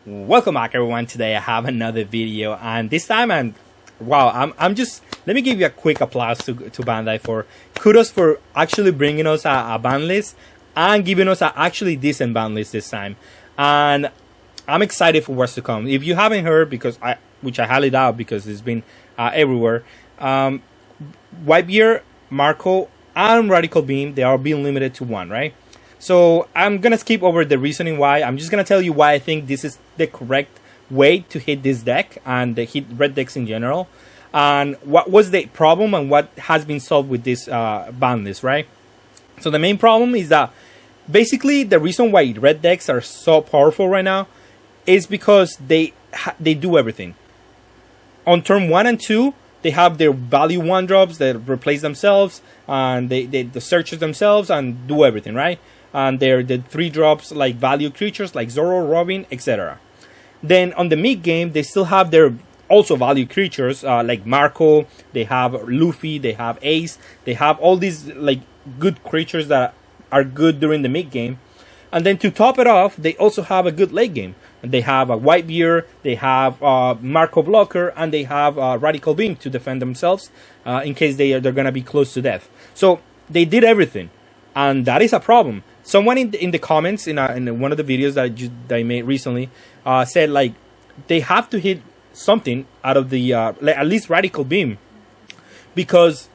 Welcome back, everyone. Today I have another video, and this time I'm just, let me give you a quick applause to Bandai for kudos for actually bringing us a ban list and giving us a actually decent ban list this time. And I'm excited for what's to come. If you haven't heard, which I highly doubt because it's been everywhere, White Beer, Marco, and Radical Beam, they are being limited to one, right? So I'm going to skip over the reasoning why. I'm just going to tell you why I think this is the correct way to hit this deck and hit red decks in general. And what was the problem and what has been solved with this ban list, right? So the main problem is that basically the reason why red decks are so powerful right now is because they do everything. On turn 1 and 2, they have their value 1 drops that replace themselves, and they searches themselves and do everything, right? And they're the 3 drops like value creatures like Zoro, Robin, etc. Then on the mid game, they still have their also value creatures like Marco, they have Luffy, they have Ace, they have all these like good creatures that are good during the mid game. And then to top it off, they also have a good late game. They have a White Beer, they have Marco Blocker, and they have Radical Beam to defend themselves in case they're going to be close to death. So they did everything, and that is a problem. Someone in the comments in one of the videos that I made recently said like they have to hit something out of the at least Radical Beam, because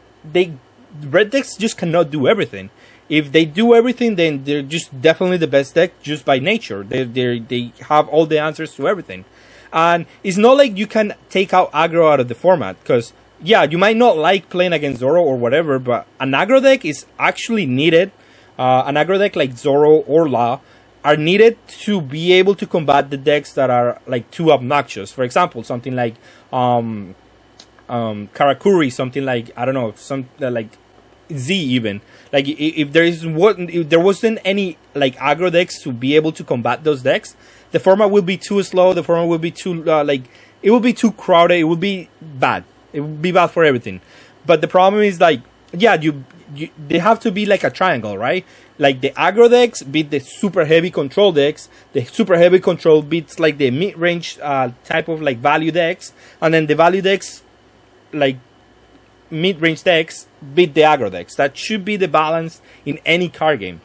red decks just cannot do everything. If they do everything, then they're just definitely the best deck just by nature. They have all the answers to everything. And it's not like you can take out aggro out of the format, because yeah, you might not like playing against Zoro or whatever, but an aggro deck is actually needed. An aggro deck like Zoro or La are needed to be able to combat the decks that are like too obnoxious. For example, something like Karakuri, something like, I don't know, like Z even. Like if there wasn't any like aggro decks to be able to combat those decks, the format will be too slow. The format will be too it will be too crowded. It will be bad. It will be bad for everything. But the problem is like, yeah, they have to be like a triangle, right? Like the aggro decks beat the super heavy control decks. The super heavy control beats like the mid range type of like value decks, and then the value decks like mid-range decks beat the aggro decks. That should be the balance in any card game.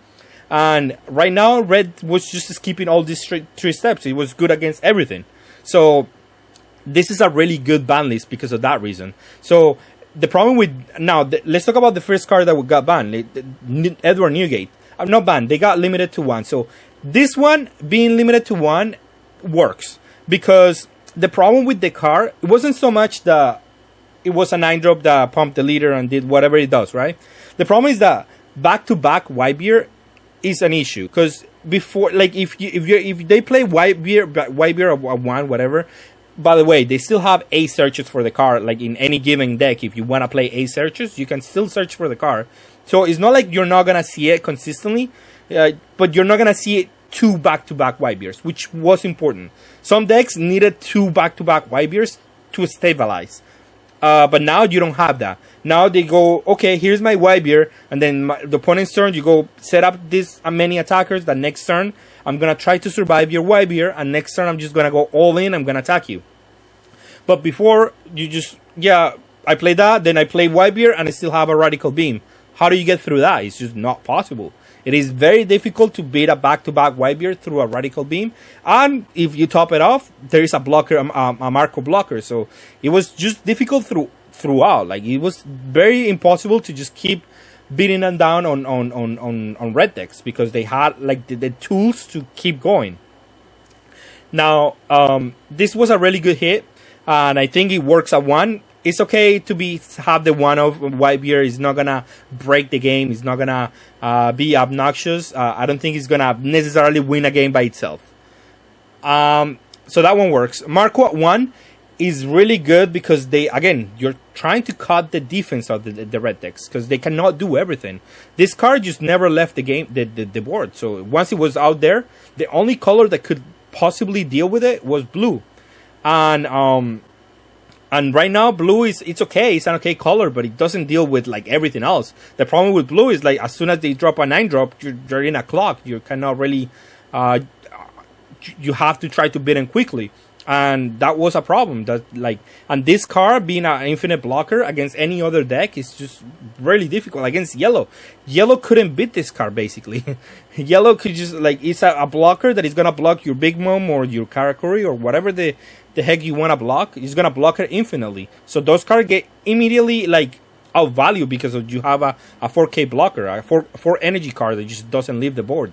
And right now, red was just skipping all these three steps. It was good against everything. So this is a really good ban list because of that reason. So the problem with now, let's talk about the first card that we got banned, Edward Newgate. Not banned. They got limited to 1. So this one being limited to 1 works, because the problem with the card, it wasn't so much it was a 9-drop that pumped the leader and did whatever it does, right? The problem is that back-to-back White Beer is an issue, because before, like if they play White Beer or 1, whatever. By the way, they still have A searches for the card. Like in any given deck, if you want to play A searches, you can still search for the card. So it's not like you're not gonna see it consistently, but you're not gonna see it 2 back-to-back White Beers, which was important. Some decks needed 2 back-to-back White Beers to stabilize. But now you don't have that. Now they go, okay, here's my White Beer, and then the opponent's turn, you go set up this many attackers. The next turn, I'm going to try to survive your White Beer, and next turn I'm just going to go all in, I'm going to attack you. But before, you just, yeah, I play that, then I play White Beer, and I still have a Radical Beam. How do you get through that? It's just not possible. It is very difficult to beat a back-to-back White Beer through a Radical Beam. And if you top it off, there is a blocker, a Marco Blocker. So it was just difficult throughout. Like, it was very impossible to just keep beating them down on red decks, because they had like the tools to keep going. Now, this was a really good hit, and I think it works at 1. It's okay to have the 1 of White Beer. It's not gonna break the game. It's not gonna be obnoxious. I don't think it's gonna necessarily win a game by itself. So that one works. Marco at 1 is really good because you're trying to cut the defense of the red decks, because they cannot do everything. This card just never left the game, the board. So once it was out there, the only color that could possibly deal with it was blue, and right now, blue it's okay. It's an okay color, but it doesn't deal with like everything else. The problem with blue is like as soon as they drop a 9-drop, you're in a clock. You cannot really you have to try to beat him quickly. And that was a problem. That like, and this card being an infinite blocker against any other deck is just really difficult. Against yellow, yellow couldn't beat this card basically. Yellow could just like, it's a blocker that is gonna block your Big Mom or your Karakuri or whatever the heck you wanna block. It's gonna block it infinitely. So those cards get immediately like out value because of you have a 4K blocker, a 4 energy card that just doesn't leave the board.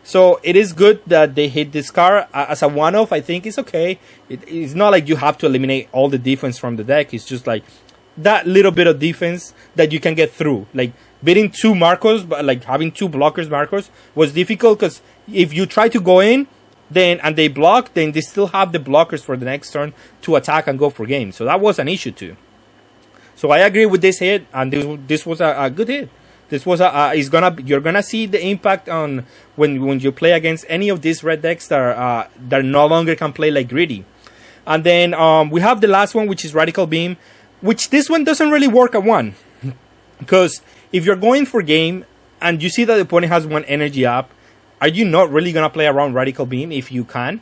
So it is good that they hit this card as a one-off. I think it's okay. It's not like you have to eliminate all the defense from the deck. It's just like that little bit of defense that you can get through. Like beating 2 Marcos, but like having 2 blockers Marcos was difficult because if you try to go in, then and they block, then they still have the blockers for the next turn to attack and go for game. So that was an issue too. So I agree with this hit, and this was a good hit. This was you're gonna see the impact on when you play against any of these red decks that no longer can play like greedy. And then we have the last one, which is Radical Beam, which this one doesn't really work at 1, because if you're going for game and you see that the opponent has 1 energy up, are you not really gonna play around Radical Beam? If you can,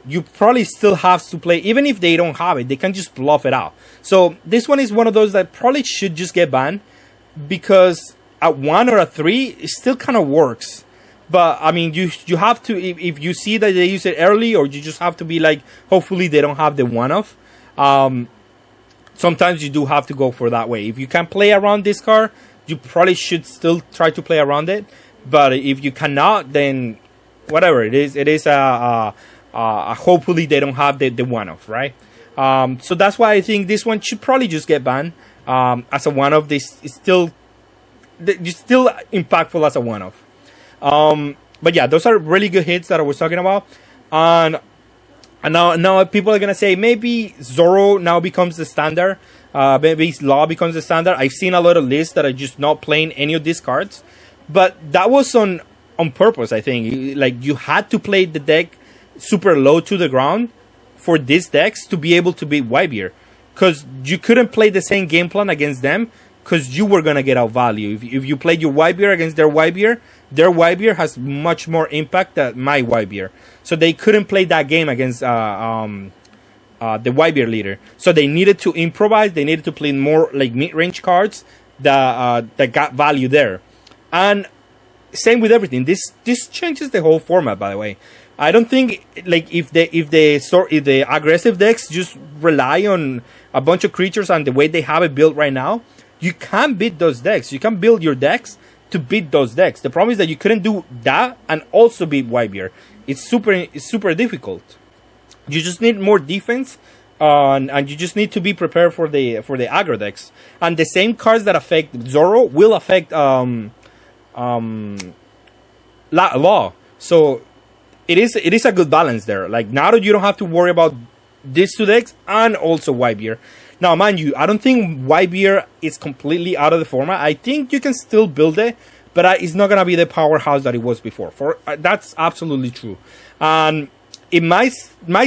you probably still have to play, even if they don't have it, they can just bluff it out. So this one is one of those that probably should just get banned, because at 1 or a 3, it still kind of works. But I mean, you have to, if you see that they use it early, or you just have to be like, hopefully they don't have the one-off. Sometimes you do have to go for that way. If you can play around this card, you probably should still try to play around it. But if you cannot, then whatever it is hopefully they don't have the one-off, right? So that's why I think this one should probably just get banned. As a one-off, this is still impactful as a one-off. But yeah, those are really good hits that I was talking about. And now people are gonna say maybe Zoro now becomes the standard. Maybe Law becomes the standard. I've seen a lot of lists that are just not playing any of these cards, but that was on purpose. I think like you had to play the deck super low to the ground for these decks to be able to beat Whitebeard, because you couldn't play the same game plan against them, because you were going to get out value. If you played your Whitebeard against their Whitebeard has much more impact than my Whitebeard. So they couldn't play that game against the Whitebeard leader. So they needed to improvise. They needed to play more like mid-range cards that got value there. And same with everything. This changes the whole format, by the way. I don't think like if the aggressive decks just rely on a bunch of creatures and the way they have it built right now, you can beat those decks. You can build your decks to beat those decks. The problem is that you couldn't do that and also beat Whitebeard. It's super difficult. You just need more defense, and you just need to be prepared for the aggro decks. And the same cards that affect Zoro will affect Law. So it is a good balance there. Like now that you don't have to worry about these 2 decks and also Whitebeard. Now, mind you, I don't think Whitebeard is completely out of the format. I think you can still build it, but it's not gonna be the powerhouse that it was before. That's absolutely true. And it might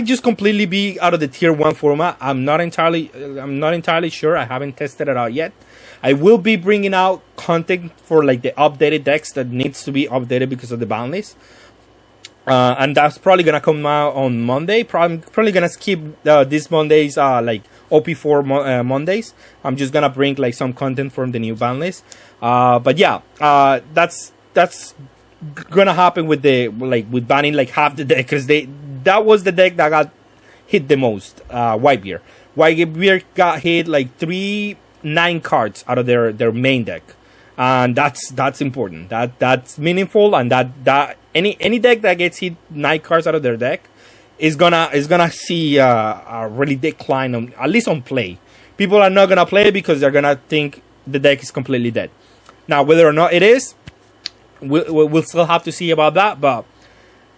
just completely be out of the tier 1 format. I'm not entirely sure. I haven't tested it out yet. I will be bringing out content for like the updated decks that needs to be updated because of the ban list. And that's probably gonna come out on Monday. Probably gonna skip this Monday's like OP4 Mondays. I'm just gonna bring like some content from the new ban list. But yeah, that's gonna happen with with banning like half the deck, because that was the deck that got hit the most. Whitebeard. Whitebeard got hit like 9 cards out of their main deck, and that's important. That's meaningful, and that any deck that gets hit 9 cards out of their deck is gonna see a really decline on, at least on play. People are not gonna play because they're gonna think the deck is completely dead. Now, whether or not it is, we'll still have to see about that. But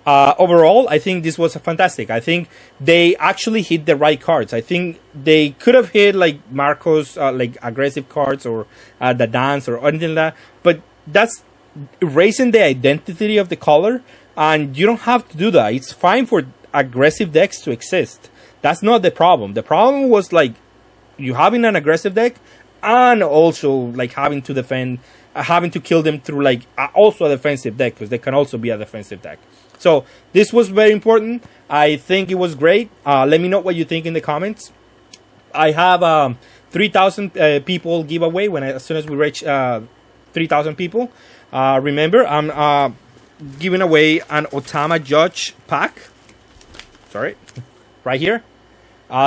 overall, I think this was fantastic. I think they actually hit the right cards. I think they could have hit like Marcos, like aggressive cards, or the dance or anything like that. But that's erasing the identity of the color, and you don't have to do that. It's fine for aggressive decks to exist. That's not the problem. The problem was like you having an aggressive deck and also like having to defend having to kill them through like also a defensive deck, because they can also be a defensive deck. So this was very important. I think it was great. Let me know what you think in the comments. I have 3,000 people giveaway as soon as we reach 3,000 people. Remember, I'm giving away an Otama Judge pack. Sorry, right here.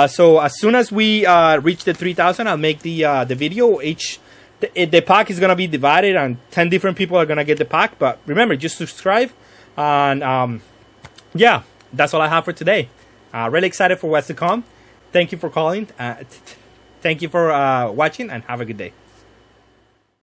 So as soon as we reach the 3,000, I'll make the video. The pack is gonna be divided, and 10 different people are gonna get the pack. But remember, just subscribe, and yeah, that's all I have for today. Really excited for what's to come. Thank you for calling. Thank you for watching, and have a good day.